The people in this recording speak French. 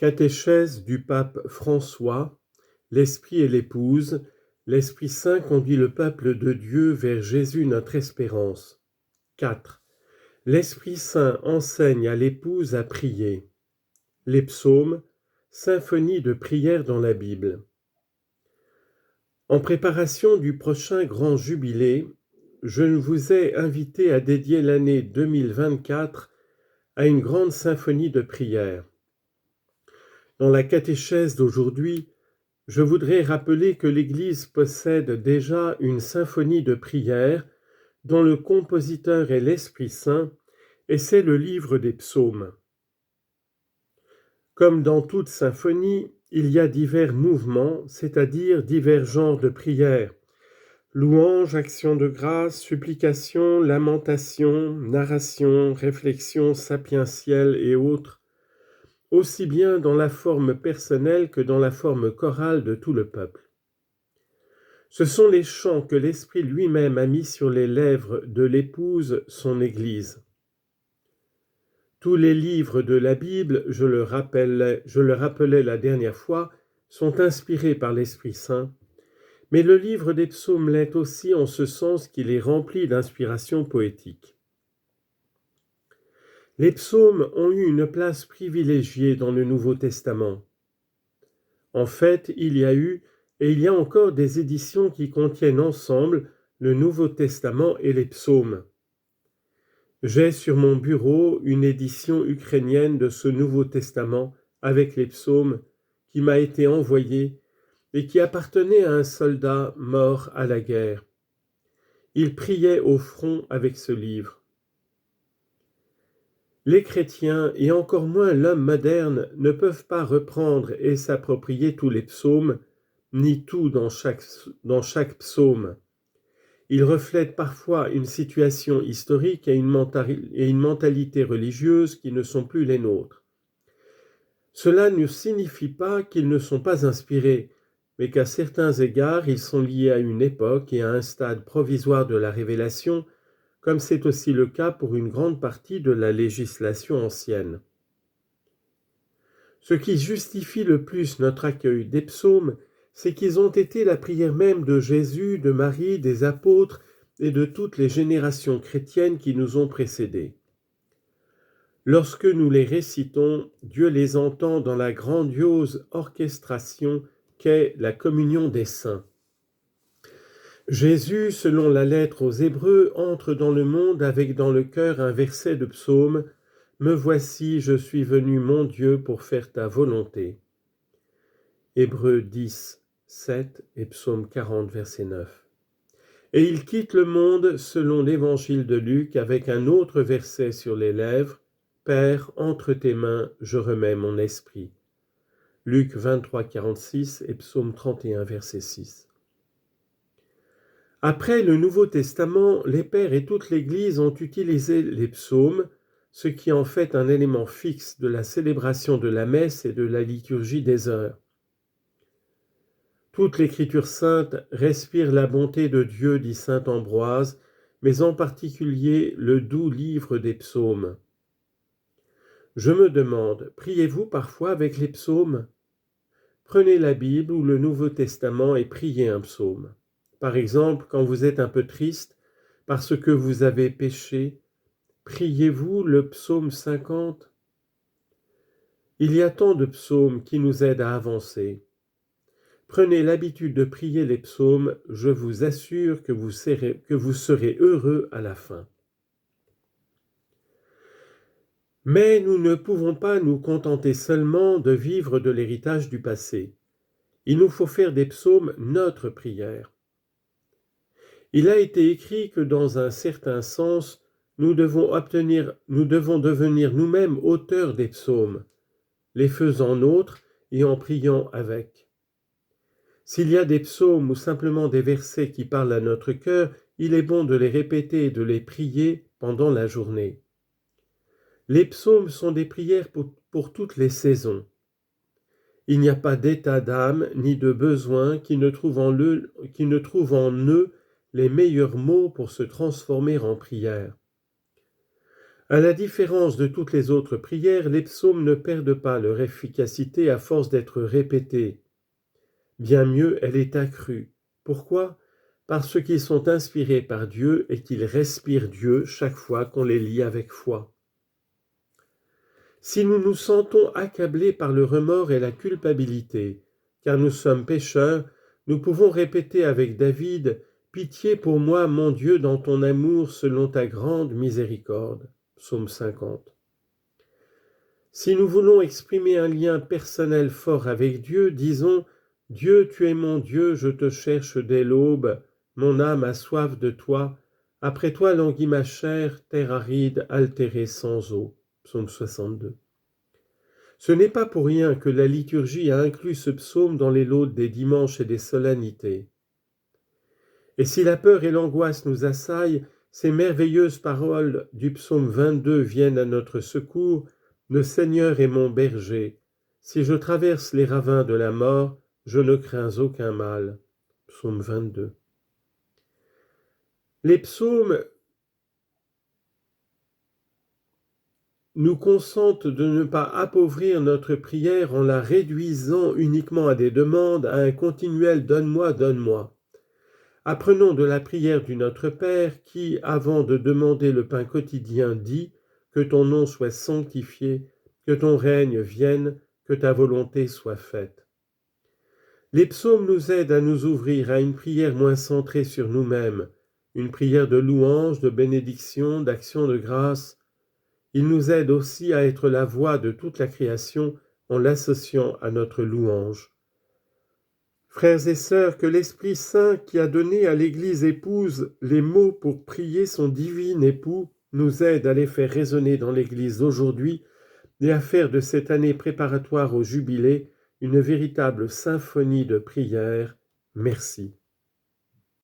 Catéchèse du pape François, l'Esprit et l'Épouse, l'Esprit Saint conduit le peuple de Dieu vers Jésus notre espérance. 4. L'Esprit Saint enseigne à l'Épouse à prier. Les psaumes, symphonie de prière dans la Bible. En préparation du prochain grand jubilé, je vous ai invité à dédier l'année 2024 à une grande symphonie de prière. Dans la catéchèse d'aujourd'hui, je voudrais rappeler que l'Église possède déjà une symphonie de prière dont le compositeur est l'Esprit Saint, et c'est le livre des psaumes. Comme dans toute symphonie, il y a divers mouvements, c'est-à-dire divers genres de prières. Louange, action de grâce, supplication, lamentation, narration, réflexion sapientielle et autres, aussi bien dans la forme personnelle que dans la forme chorale de tout le peuple. Ce sont les chants que l'Esprit lui-même a mis sur les lèvres de l'épouse, son Église. Tous les livres de la Bible, je le rappelais la dernière fois, sont inspirés par l'Esprit Saint, mais le livre des psaumes l'est aussi en ce sens qu'il est rempli d'inspiration poétique. Les psaumes ont eu une place privilégiée dans le Nouveau Testament. En fait, il y a eu et il y a encore des éditions qui contiennent ensemble le Nouveau Testament et les psaumes. J'ai sur mon bureau une édition ukrainienne de ce Nouveau Testament avec les psaumes qui m'a été envoyée et qui appartenait à un soldat mort à la guerre. Il priait au front avec ce livre. Les chrétiens, et encore moins l'homme moderne, ne peuvent pas reprendre et s'approprier tous les psaumes, ni tout dans chaque psaume. Ils reflètent parfois une situation historique et une mentalité religieuse qui ne sont plus les nôtres. Cela ne signifie pas qu'ils ne sont pas inspirés, mais qu'à certains égards, ils sont liés à une époque et à un stade provisoire de la révélation, comme c'est aussi le cas pour une grande partie de la législation ancienne. Ce qui justifie le plus notre accueil des psaumes, c'est qu'ils ont été la prière même de Jésus, de Marie, des apôtres et de toutes les générations chrétiennes qui nous ont précédés. Lorsque nous les récitons, Dieu les entend dans la grandiose orchestration qu'est la communion des saints. Jésus, selon la lettre aux Hébreux, entre dans le monde avec dans le cœur un verset de psaume « Me voici, je suis venu, mon Dieu, pour faire ta volonté ». Hébreux 10, 7 et psaume 40, verset 9. Et il quitte le monde selon l'évangile de Luc avec un autre verset sur les lèvres « Père, entre tes mains, je remets mon esprit ». Luc 23, 46 et psaume 31, verset 6. Après le Nouveau Testament, les pères et toute l'Église ont utilisé les psaumes, ce qui en fait un élément fixe de la célébration de la messe et de la liturgie des heures. Toute l'Écriture sainte respire la bonté de Dieu, dit saint Ambroise, mais en particulier le doux livre des psaumes. Je me demande, priez-vous parfois avec les psaumes ? Prenez la Bible ou le Nouveau Testament et priez un psaume. Par exemple, quand vous êtes un peu triste parce que vous avez péché, priez-vous le psaume 50 ? Il y a tant de psaumes qui nous aident à avancer. Prenez l'habitude de prier les psaumes, je vous assure que vous serez heureux à la fin. Mais nous ne pouvons pas nous contenter seulement de vivre de l'héritage du passé. Il nous faut faire des psaumes notre prière. Il a été écrit que dans un certain sens, nous devons devenir nous-mêmes auteurs des psaumes, les faisant nôtres et en priant avec. S'il y a des psaumes ou simplement des versets qui parlent à notre cœur, il est bon de les répéter et de les prier pendant la journée. Les psaumes sont des prières pour toutes les saisons. Il n'y a pas d'état d'âme ni de besoin qui ne trouve en eux les meilleurs mots pour se transformer en prière. À la différence de toutes les autres prières, les psaumes ne perdent pas leur efficacité à force d'être répétés. Bien mieux, elle est accrue. Pourquoi ? Parce qu'ils sont inspirés par Dieu et qu'ils respirent Dieu chaque fois qu'on les lit avec foi. Si nous nous sentons accablés par le remords et la culpabilité, car nous sommes pécheurs, nous pouvons répéter avec David « Pitié pour moi, mon Dieu, dans ton amour selon ta grande miséricorde » Psaume 50. Si nous voulons exprimer un lien personnel fort avec Dieu, disons « Dieu, tu es mon Dieu, je te cherche dès l'aube, mon âme a soif de toi, après toi languit ma chair, terre aride, altérée sans eau » Psaume 62. Ce n'est pas pour rien que la liturgie a inclus ce psaume dans les laudes des dimanches et des solennités. Et si la peur et l'angoisse nous assaillent, ces merveilleuses paroles du psaume 22 viennent à notre secours. Le Seigneur est mon berger. Si je traverse les ravins de la mort, je ne crains aucun mal. Psaume 22. Les psaumes nous consentent de ne pas appauvrir notre prière en la réduisant uniquement à des demandes, à un continuel « donne-moi, donne-moi ». Apprenons de la prière du Notre Père qui, avant de demander le pain quotidien, dit « Que ton nom soit sanctifié, que ton règne vienne, que ta volonté soit faite ». Les psaumes nous aident à nous ouvrir à une prière moins centrée sur nous-mêmes, une prière de louange, de bénédiction, d'action de grâce. Ils nous aident aussi à être la voix de toute la création en l'associant à notre louange. Frères et sœurs, que l'Esprit Saint qui a donné à l'Église épouse les mots pour prier son divin époux nous aide à les faire résonner dans l'Église d'aujourd'hui et à faire de cette année préparatoire au Jubilé une véritable symphonie de prière. Merci.